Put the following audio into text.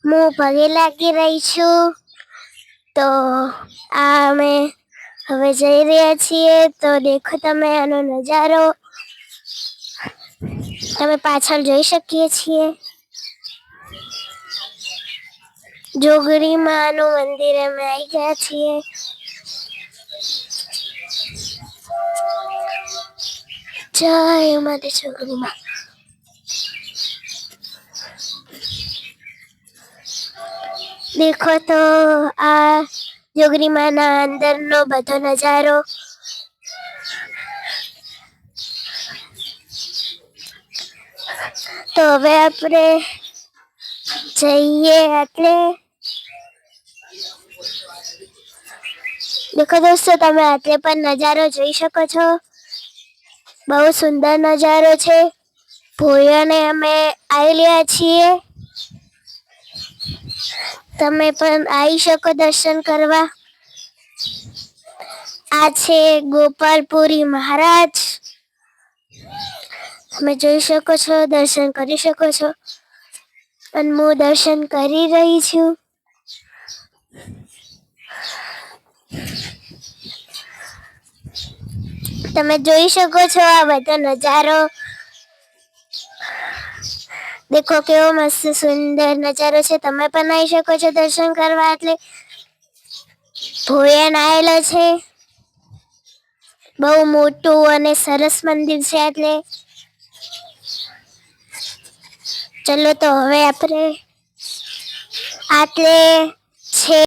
હું પગે લાગી રહી છું. તો આ અમે હવે જઈ રહ્યા છીએ. તો દેખો તમે આનો નજારો તમે પાછળ જોઈ શકીએ છીએ. જોગણી માનું મંદિર અમે આવી ગયા છીએ. જય માતા જોગણી માં. દેખો તો આ જોગણી માના અંદરનો બધો નજારો. તો હવે આપણે જઈએ. એટલે દેખો દોસ્તો તમે આટલે પણ નજારો જોઈ શકો છો. બહુ સુંદર નજારો છે. ભોયને અમે આવેલા છીએ. તમે પણ આવી શકો દર્શન કરવા. આ છે ગોપાલપુરી મહારાજ. તમે જોઈ શકો છો, દર્શન કરી શકો છો. અને હું દર્શન કરી રહી છું. તમે જોઈ શકો છો આ બધો નજારો. દેખો કેવો મસ્ત સુંદર નજારો છે. તમે પણ આવી શકો છો દર્શન કરવા. એટલે ભોયન આવેલો છે. બહુ મોટું અને સરસ મંદિર છે. એટલે ચલો તો હવે આપણે આટલે